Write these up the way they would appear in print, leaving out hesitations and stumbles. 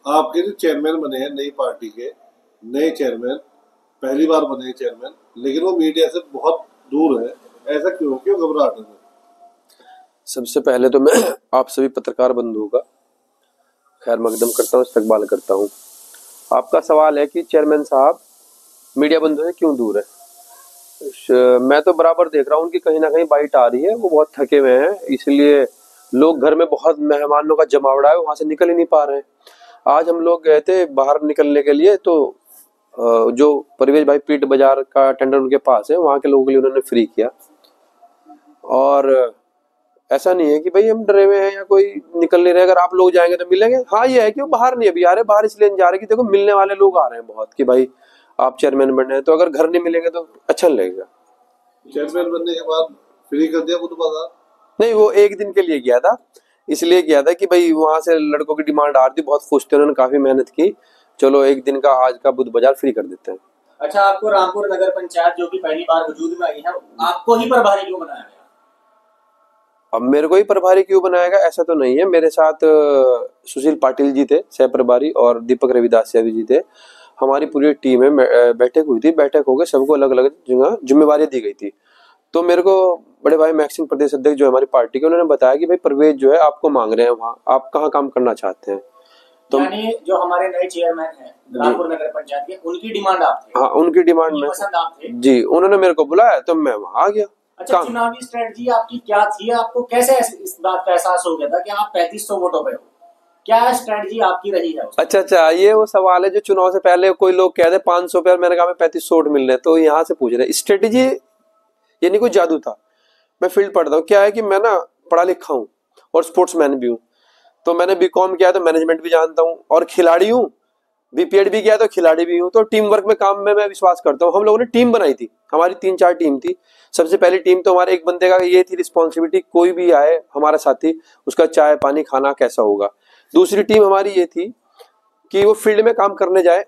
आपके जो चेयरमैन बने हैं नई पार्टी के नए चेयरमैन, पहली बार बने हैं चेयरमैन, लेकिन वो मीडिया से बहुत दूर है, ऐसा क्यों, क्यों घबराहट है? सबसे पहले तो मैं आप सभी पत्रकार बंधुओं का खैर मकदम करता हूँ, इस्तकबाल करता हूँ। आपका सवाल है कि चेयरमैन साहब मीडिया बंधुओं से क्यों दूर है। मैं तो बराबर देख रहा हूँ उनकी कहीं ना कहीं बाइट आ रही है, वो बहुत थके हुए हैं, इसलिए लोग घर में बहुत मेहमानों का जमावड़ा है, वहां से निकल ही नहीं पा रहे हैं। आज हम लोग गए थे बाहर निकलने के लिए, तो जो परवेज भाई पीट बाजार का टेंडर उनके पास है, वहां के लोगों के लिए उन्होंने फ्री किया। और ऐसा नहीं है कि भाई हम डरे हुए हैं या कोई निकल नहीं रहे, अगर आप लोग जाएंगे तो मिलेंगे। हाँ ये है कि वो बाहर नहीं अभी आ रहे, बाहर इसलिए नहीं जा रहे कि देखो मिलने वाले लोग आ रहे हैं बहुत, कि भाई आप चेयरमैन बने हैं, तो अगर घर नहीं मिलेंगे तो अच्छा नहीं लगेगा। चेयरमैन बनने के बाद फ्री कर दिया बुध बाजार? नहीं, वो एक दिन के लिए गया था, इसलिए किया था कि भाई वहां से लड़कों की डिमांड आ रही थी, बहुत खुश थे, उन्होंने काफी मेहनत की, चलो एक दिन का आज का बुध बाजार फ्री कर देते हैं। अच्छा, आपको रामपुर नगर पंचायत जो कि पहली बार वजूद में आई है, आपको ही प्रभारी क्यों बनाया गया? अब मेरे को ही प्रभारी क्यों बनाएगा ऐसा तो नहीं है, मेरे साथ सुशील पाटिल जी थे सह प्रभारी और दीपक रविदासिया जी थे। हमारी पूरी टीम में बैठक हुई थी, बैठक हो गई, सबको अलग अलग जगह जिम्मेवारी दी गई थी। तो मेरे को बड़े भाई मैक्सिंग प्रदेश अध्यक्ष जो है हमारी पार्टी के, उन्होंने बताया कि भाई परवेज जो है आपको मांग रहे हैं, वहाँ आप कहाँ काम करना चाहते हैं। तो यानी जो हमारे नए चेयरमैन हैं रामपुर नगर पंचायत के, उनकी डिमांड आप थे? हाँ, उनकी डिमांड में पसंद आप थे जी, उन्होंने मेरे को बुलाया तो मैं वहाँ आ गया। अच्छा, चुनावी स्ट्रेटजी आपकी क्या थी? आपको कैसे इस बात का एहसास हो गया था कि आप 3500 वोटों पे हो? क्या स्ट्रेटजी आपकी रही है? अच्छा, ये वो सवाल है जो चुनाव से पहले कोई लोग कहते 500 पे, मैंने कहा मैं 3500 वोट मिल रहे, तो यहाँ से पूछ रहे स्ट्रेटजी, ये नहीं कोई जादू था। मैं फील्ड पढ़ता हूँ, क्या है कि मैं ना पढ़ा लिखा हूँ और स्पोर्ट्समैन भी हूँ, तो मैंने बीकॉम किया तो मैनेजमेंट भी जानता हूँ, और खिलाड़ी हूँ, बीपीएड भी किया तो खिलाड़ी भी हूँ, तो टीम वर्क में काम में मैं विश्वास करता हूँ। हम लोगों ने टीम बनाई थी, हमारी 3-4 टीम थी। सबसे पहली टीम तो हमारे एक बंदे का ये थी रिस्पॉन्सिबिलिटी, कोई भी आए हमारा साथी उसका चाय पानी खाना कैसा होगा। दूसरी टीम हमारी ये थी कि वो फील्ड में काम करने जाए,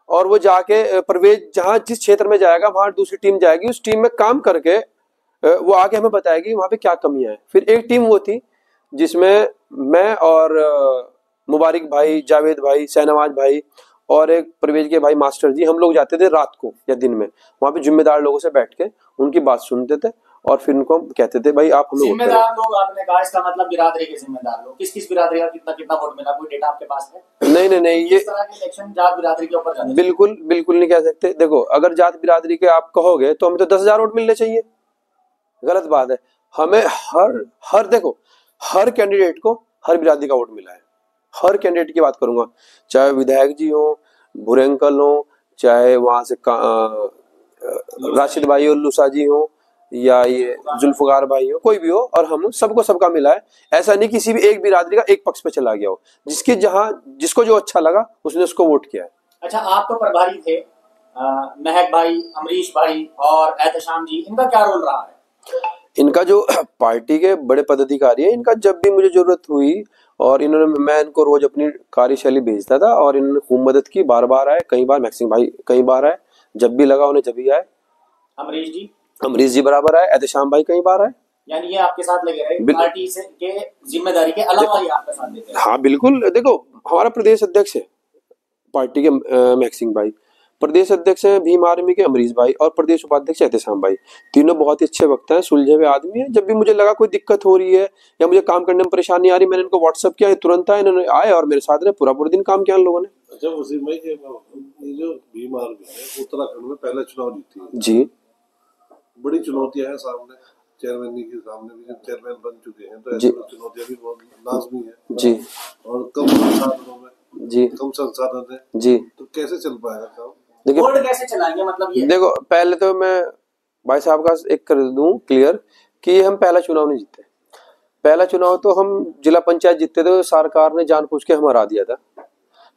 और वो जाके प्रवेश जहाँ जिस क्षेत्र में जाएगा वहां दूसरी टीम जाएगी, उस टीम में काम करके वो आगे हमें बताएगी वहां पे क्या कमियां है। फिर एक टीम वो थी जिसमें मैं और मुबारक भाई, जावेद भाई, शहनवाज भाई और एक प्रवेश के भाई मास्टर जी, हम लोग जाते थे रात को या दिन में, वहां पे जिम्मेदार लोगों से बैठ के उनकी बात सुनते थे और फिर उनको कहते थे भाई आप हमें जिम्मेदार लोग। आपने कहा इसका मतलब बिरादरी के जिम्मेदार लोग, किस किस बिरादरी का कितना कितना वोट मिला, कोई डेटा आपके पास है? नहीं, ये इस तरह के इलेक्शन जात बिरादरी के ऊपर जाते बिल्कुल नहीं कह सकते। देखो अगर जात बिरादरी के आप कहोगे तो हमें तो 10,000 वोट मिलने चाहिए, गलत बात है। हमें हर देखो हर कैंडिडेट को हर बिरादरी का वोट मिला है, हर कैंडिडेट की बात करूंगा, चाहे विधायक जी हो, भूरे अंकल हो, चाहे वहां से राशिद भाई और लूसा जी हो, या ये जुल्फकार भाई हो, कोई भी हो, और हम सबको सबका मिला है। ऐसा नहीं किसी भी एक बिरादरी का एक पक्ष पे चला गया हो, जिसकी जहां जिसको जो अच्छा लगा उसने उसको वोट किया है। अच्छा, आप तो प्रभारी थे, महक भाई, अमरीश भाई और एहतशाम जी, इनका क्या रोल रहा है? इनका जो पार्टी के बड़े पदाधिकारी है, इनका जब भी मुझे जरूरत हुई और मैं इनको रोज अपनी कार्यशैली भेजता था और इन्होंने खूब मदद की, बार बार आए, कई बार मैक्सिंग भाई कई बार आए, जब भी लगा उन्हें जब भी आए। अमरीश जी बराबर आए, एहतशाम भाई कई बार आए। यानी ये आपके साथ लगे रहे, पार्टी से के जिम्मेदारी के अलावा ये आपके साथ देते हैं? हाँ बिल्कुल, देखो हमारा प्रदेश अध्यक्ष है पार्टी के मैक्सिंग भाई, प्रदेश अध्यक्ष है भीम आर्मी के अमरीश भाई, और प्रदेश उपाध्यक्ष एहतशाम भाई। तीनों बहुत ही अच्छे वक्ता हैं, सुलझे हुए आदमी हैं। जब भी मुझे लगा कोई दिक्कत हो रही है या मुझे काम करने में परेशानी आ रही, मैंने इनको व्हाट्सअप किया, तुरंत आए, इन्होंने आए और मेरे साथ रहे, पूरा दिन काम किया इन लोगों ने। अच्छा, उसी में ये जो भीम आर्मी है उत्तराखंड में पहले चुनाव जीती है जी, बड़ी चुनौतियां हैं सामने, चेयरमैन के सामने भी, चेयरमैन बन चुके हैं तो ऐसी चुनौतियां भी बहुत लाजमी है जी, और कम संसाधनों में जी, कम संसाधन है जी, तो कैसे चल पाएगा काम? बोर्ड कैसे चलाएंगे? मतलब ये देखो पहले तो मैं भाई साहब का एक कर दूं क्लियर कि हम पहला चुनाव नहीं जीते। पहला चुनाव तो हम जिला पंचायत जीते थे, सरकार ने जानबूझ के हम हरा दिया था।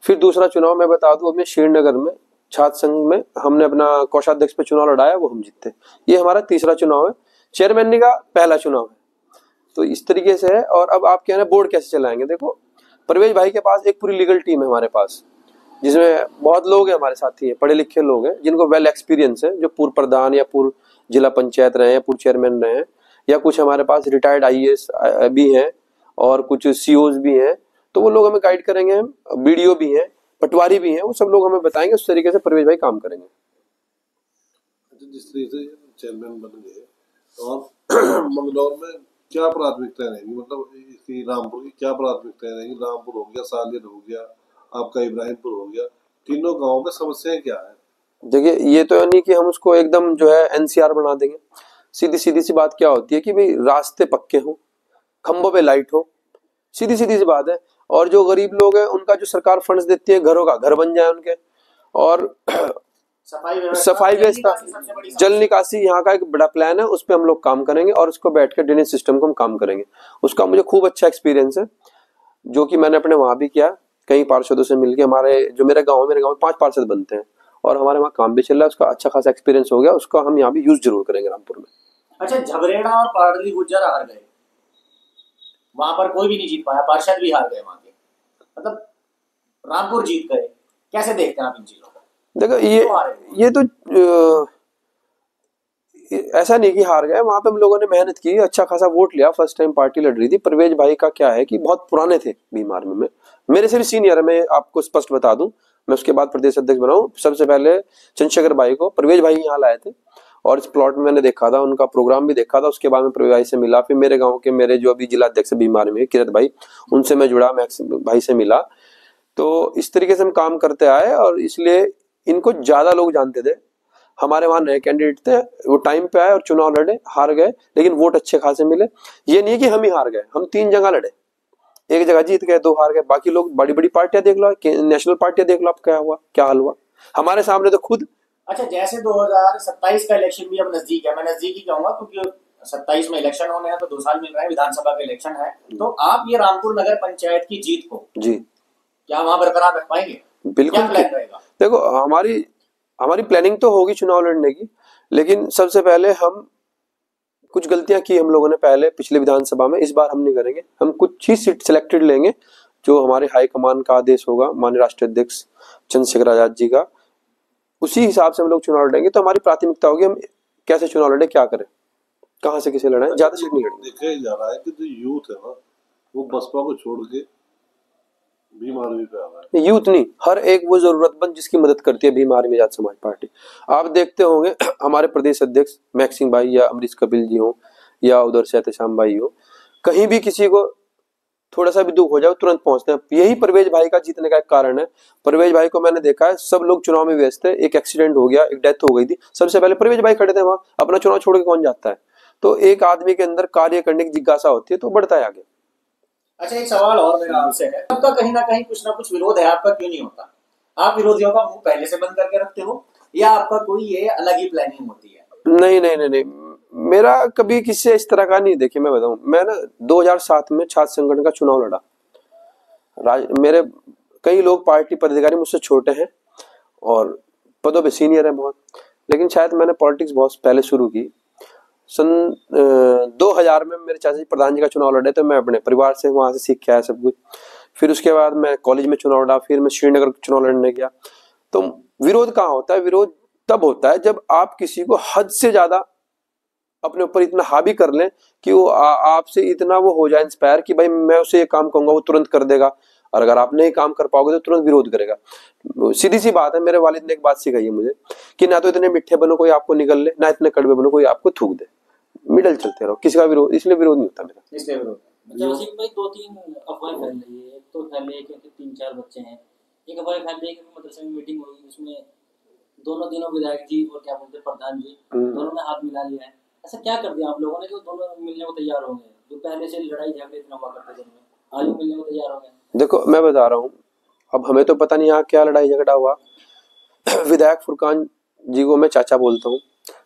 फिर दूसरा चुनाव मैं बता दूं, हमें श्रीनगर में छात्र संघ में हमने अपना कोषाध्यक्ष पे चुनाव लड़ाया, वो हम जीते। ये हमारा तीसरा चुनाव है, चेयरमैन का पहला चुनाव है। तो इस तरीके से है। और अब आप कह रहे हैं बोर्ड कैसे चलाएंगे, देखो परवेज भाई के पास एक पूरी लीगल टीम है हमारे पास, जिसमें बहुत लोग हैं हमारे साथी हैं, पढ़े लिखे लोग हैं, जिनको वेल एक्सपीरियंस है, जो पूर्व प्रधान या पूर्व जिला पंचायत रहे हैं, पूर्व चेयरमैन रहे हैं, या कुछ हमारे पास रिटायर्ड आईएएस भी हैं और कुछ सीओज भी हैं। तो वो लोग हमें गाइड करेंगे, बीडीओ भी हैं, पटवारी भी हैं, वो सब लोग हमें बताएंगे, उस तरीके से परवेज भाई काम करेंगे। जिस तरीके से चेयरमैन बन गए और मंगलौर में क्या प्राथमिकताएं रहेंगी, मतलब इसकी रामपुर की क्या प्राथमिकताएं रहेंगी? रामपुर हो गया, सालियत हो गया, आपका इब्राहिमपुर हो गया, तीनों गांवों में समस्याएं क्या है? देखिए, ये तो नहीं कि हम उसको एकदम जो है एनसीआर बना देंगे। सीधी सीधी सी बात क्या होती है कि भाई रास्ते पक्के हो, खंभों पे लाइट हो, सीधी सीधी सी बात है। और जो गरीब लोग हैं उनका जो सरकार फंड्स देती है, घरों का घर बन जाए उनके, और सफाई व्यवस्था, जल निकासी यहाँ का एक बड़ा प्लान है, उस पर हम लोग काम करेंगे और उसको बैठ के ड्रेनेज सिस्टम को हम काम करेंगे। उसका मुझे खूब अच्छा एक्सपीरियंस है, जो कि मैंने अपने वहां भी किया, कई पार्षदों से मिलकर। हमारे जो मेरे गांव में 5 पार्षद बनते हैं और हमारे वहाँ काम भी चल रहा है, उसका अच्छा खासा एक्सपीरियंस हो गया, उसका हम यहाँ भी यूज जरूर करेंगे रामपुर में। अच्छा, झबरेड़ा और पाडली गुज्जर हार गए, वहां पर कोई भी नहीं जीत पाया, पार्षद भी हार गए वहां के, मतलब रामपुर जीत गए, कैसे देखते हैं आप इन चीजों को? देखो, ये तो ऐसा नहीं कि हार गए, वहां पे हम लोगों ने मेहनत की, अच्छा खासा वोट लिया, फर्स्ट टाइम पार्टी लड़ रही थी। परवेज भाई का क्या है कि बहुत पुराने थे भीम आर्मी में, मेरे से भी सीनियर है, मैं आपको स्पष्ट बता दूं। मैं उसके बाद प्रदेश अध्यक्ष बना हूं। सबसे पहले चंद्रशेखर भाई को परवेज भाई यहाँ लाए थे और इस प्लॉट में मैंने देखा था, उनका प्रोग्राम भी देखा था। उसके बाद में परवेज भाई से मिला, फिर मेरे गाँव के मेरे जो अभी जिला अध्यक्ष भीम आर्मी में किरत भाई, उनसे मैं जुड़ा, मैक्स भाई से मिला। तो इस तरीके से हम काम करते आए और इसलिए इनको ज्यादा लोग जानते थे। हमारे वहां नए कैंडिडेट थे, वो टाइम पे आए और चुनाव लड़े, हार गए, लेकिन वोट अच्छे खासे मिले। ये नहीं कि हम ही हार गए, हम 3 जगह लड़े, एक जगह जीत गए, 2 हार गए। बाकी लोग बड़ी बड़ी पार्टियां देख लो, नेशनल पार्टियां देख लो, आप क्या हुआ, क्या हाल हुआ हमारे सामने तो खुद। अच्छा, जैसे 2027 का इलेक्शन भी अब नजदीक है, मैं नजदीक ही कहूंगा क्योंकि 27 में इलेक्शन होने हैं, तो 2 साल मिल रहे हैं, विधानसभा का इलेक्शन है, तो आप ये रामपुर नगर पंचायत की जीत को जी क्या वहां बरकरार रख पाएंगे? बिल्कुल। क्या प्लान रहेगा? देखो, हमारी प्लानिंग तो होगी चुनाव लड़ने की, लेकिन सबसे पहले हम कुछ गलतियां की हम लोगों ने पहले पिछले विधानसभा में, इस बार हम नहीं करेंगे। हम कुछ ही सीट सिलेक्टेड लेंगे, जो हमारे हाईकमान का आदेश होगा, माननीय राष्ट्रीय अध्यक्ष चंद्रशेखर आजाद जी का, उसी हिसाब से हम लोग चुनाव लड़ेंगे। तो हमारी प्राथमिकता होगी हम कैसे चुनाव लड़े, क्या करें, कहाँ से किसे लड़ाएं, ज्यादा सीट नहीं लड़ेंगे। देखा जा रहा है कि जो यूथ है ना, वो बसपा को छोड़ के भीम आर्मी पे आ रहा है। यूथ नहीं, हर एक वो जरूरतमंद जिसकी मदद करती है भीम आर्मी आजाद समाज पार्टी। आप देखते होंगे हमारे प्रदेश अध्यक्ष मैक्सिंग भाई या अमरीश कपिल जी हो या उधर से एहतशाम भाई हो, कहीं भी किसी को थोड़ा सा भी दुख हो जाए तुरंत पहुंचते हैं। यही परवेज भाई का जीतने का एक कारण है। परवेज भाई को मैंने देखा है, सब लोग चुनाव में व्यस्त है, एक एक्सीडेंट हो गया, एक डेथ हो गई थी, सबसे पहले परवेज भाई खड़े थे वहां। अपना चुनाव छोड़ के कौन जाता है? तो एक आदमी के अंदर कार्य करने की जिज्ञासा होती है तो बढ़ता है आगे। अच्छा, एक सवाल और मेरा आपसे है, आपका कहीं ना कहीं कुछ ना कुछ विरोध है, आपका क्यों नहीं होता? आप विरोधियों का मुंह पहले से बंद करके रखते हो या आपका कोई ये अलग ही प्लानिंग होती है? नहीं नहीं नहीं नहीं, मेरा कभी किसी से इस तरह का नहीं। देखिए, मैं बताऊं, मैं ना 2007 में छात्र संगठन का चुनाव लड़ा। मेरे कई लोग पार्टी पदाधिकारी मुझसे छोटे हैं और पदों पे सीनियर है बहुत, लेकिन शायद मैंने पॉलिटिक्स बहुत पहले शुरू की। सन 2000 में मेरे चाचा जी प्रधान जी का चुनाव लड़े, तो मैं अपने परिवार से वहां से सीख के आया सब कुछ। फिर उसके बाद मैं कॉलेज में चुनाव लड़ा, फिर मैं श्रीनगर चुनाव लड़ने गया। तो विरोध कहाँ होता है? विरोध तब होता है जब आप किसी को हद से ज्यादा अपने ऊपर इतना हावी कर लें कि वो आपसे इतना वो हो जाए इंस्पायर कि भाई मैं उसे ये काम कहूंगा वो तुरंत कर देगा, और अगर आप नहीं काम कर पाओगे तो तुरंत विरोध करेगा। सीधी सी बात है, मेरे वालिद ने एक बात सिखाई है मुझे कि ना तो इतने मिठे बनो कोई आपको निगल ले, ना इतने कड़वे बनो कोई आपको थूक दे, मिडल चलते रहो। किसी का विरोध, इसलिए विरोध नहीं होता मेरा। इसलिए विरोध। अच्छा वसीम भाई, 2-3 अफवाहें फैल रही है। एक तो फैल रही है कि 3-4 बच्चे हैं, एक अफवाह फैल रही है कि मदरसे में मीटिंग हुई, उसमें दोनों विधायक जी और क्या बोलते प्रधान जी दोनों ने हाथ मिला लिया है। ऐसा क्या कर दिया आप लोगों ने जो दोनों मिलने को तैयार हो गए, जो पहले से लड़ाई झगड़े इतना हुआ करते थे, आज वो मिलने को तैयार हो गए? देखो, मैं बता रहा हूँ, अब हमें तो पता नहीं यहाँ क्या लड़ाई झगड़ा हुआ। विधायक फुरकान जी को मैं चाचा बोलता हूँ,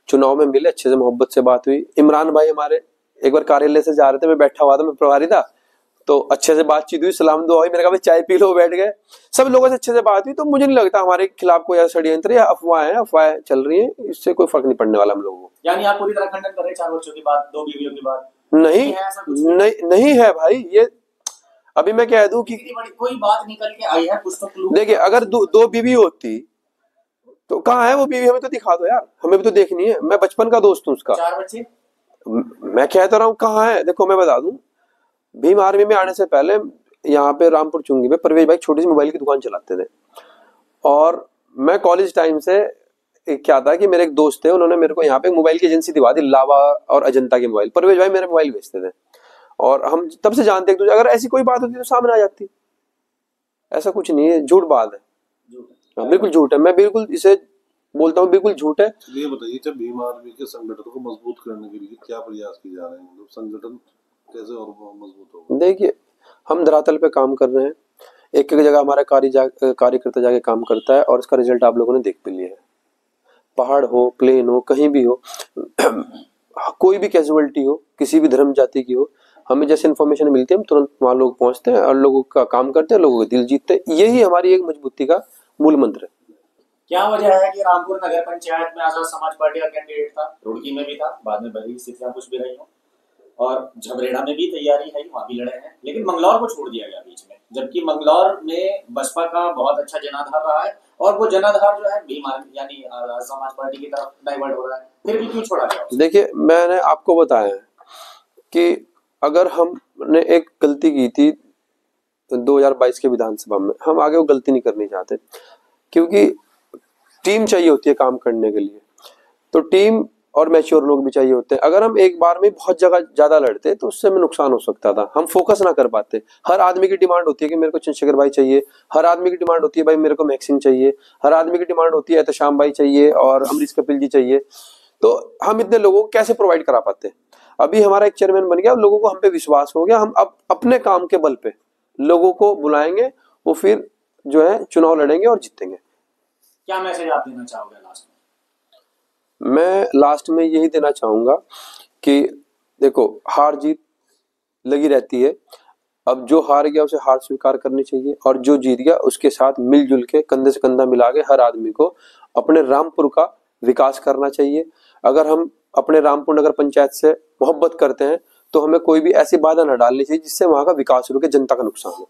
चुनाव में मिले, अच्छे से मोहब्बत से बात हुई। इमरान भाई हमारे एक बार कार्यालय से जा रहे थे, मैं बैठा हुआ था, मैं प्रभारी था, तो अच्छे से बातचीत हुई, सलाम दुआ हुई, मैंने कहा भाई चाय पी लो, बैठ गए। सब लोगों से अच्छे से बात हुई। तो मुझे नहीं लगता हमारे खिलाफ कोई ऐसा षड्यंत्र या अफवाहें चल रही है, इससे कोई फर्क नहीं पड़ने वाला हम लोगों को। यानी आप पूरी तरह खंडन कर रहे हैं 4 बच्चों की बात, 2 बीवियों की बात? नहीं है भाई। ये अभी मैं कह दूं कि कोई बात निकल के आई है कुछ तो। देखिए, अगर 2 बीवी होती तो कहाँ है वो बीवी? हमें तो दिखा दो यार, हमें भी तो देखनी है। मैं बचपन का दोस्त हूँ उसका। 4 बच्चे मैं कहता रहा हूँ कहाँ है। देखो, मैं बता दूं, भीम आर्मी में आने से पहले यहाँ पे रामपुर चुंगी में परवेज भाई छोटी सी मोबाइल की दुकान चलाते थे, और मैं कॉलेज टाइम से क्या था कि मेरे एक दोस्त थे, उन्होंने मेरे को यहाँ पे मोबाइल की एजेंसी दिवा दी, लावा और अजंता के मोबाइल। परवेज भाई मेरे मोबाइल बेचते थे और हम तब से जानते हैं। अगर ऐसी कोई बात होती तो सामने आ जाती, ऐसा कुछ नहीं है, झूठ बात है, बिल्कुल झूठ है, मैं बिल्कुल इसे बोलता हूँ, बिल्कुल झूठ है। ये बताइए, जब भीम आर्मी के संगठन को मजबूत करने के लिए क्या प्रयास किए जा रहे हैं, मतलब संगठन कैसे और मजबूत होगा? देखिए, हम धरातल पे काम कर रहे हैं, एक एक जगह हमारा कार्यकर्ता जाके काम करता है और इसका रिजल्ट आप लोगों ने देख भी लिया है। पहाड़ हो, प्लेन हो, कहीं भी हो, कोई भी कैजुअलिटी हो, किसी भी धर्म जाति की हो, हमें जैसे इन्फॉर्मेशन मिलती है हम तुरंत वहां लोग पहुंचते हैं और लोगों का काम करते हैं, लोगों के दिल जीतते हैं। यही हमारी एक मजबूती का मूल मंत्र है। क्या वजह है कि रामपुर नगर पंचायत में आजाद समाज पार्टी का कैंडिडेट था, रुड़की में भी था, बाद में भली स्थितियां कुछ भी रही हो, और झबरेड़ा में भी तैयारी है, वहां भी लड़े हैं, लेकिन मंगलौर को छोड़ दिया गया बीच में, जबकि मंगलौर में बसपा का बहुत अच्छा जनाधार रहा है और वो जनाधार जो है भीम आर्मी यानी आजाद समाज पार्टी की तरफ डाइवर्ट हो रहा है, फिर भी क्यों छोड़ा गया? देखिए, मैंने आपको बताया है कि अगर हमने एक गलती की थी 2022 के विधानसभा में, हम आगे वो गलती नहीं करनी चाहते, क्योंकि टीम चाहिए होती है काम करने के लिए, तो टीम और मैच्योर लोग भी चाहिए होते हैं। अगर हम एक बार में बहुत जगह ज्यादा लड़ते तो उससे हमें नुकसान हो सकता था, हम फोकस ना कर पाते। हर आदमी की डिमांड होती है कि मेरे को चंद्रशेखर भाई चाहिए, हर आदमी की डिमांड होती है भाई मेरे को मैक्सिम चाहिए, हर आदमी की डिमांड होती है एहतशाम भाई चाहिए और अमरीश कपिल जी चाहिए, तो हम इतने लोगों को कैसे प्रोवाइड करा पाते? अभी हमारा एक चेयरमैन बन गया, लोगों को हम पे विश्वास हो गया, हम अब अपने काम के बल पे लोगों को बुलाएंगे, वो फिर जो है चुनाव लड़ेंगे और जीतेंगे। क्या मैसेज आप देना चाहोगे लास्ट में? मैं लास्ट में यही देना चाहूंगा कि देखो, हार जीत लगी रहती है, अब जो हार गया उसे हार स्वीकार करनी चाहिए और जो जीत गया उसके साथ मिलजुल के कंधे से कंधा मिला के हर आदमी को अपने रामपुर का विकास करना चाहिए। अगर हम अपने रामपुर नगर पंचायत से मोहब्बत करते हैं तो हमें कोई भी ऐसी बाधा न डालनी चाहिए जिससे वहां का विकास रुके, जनता का नुकसान हो।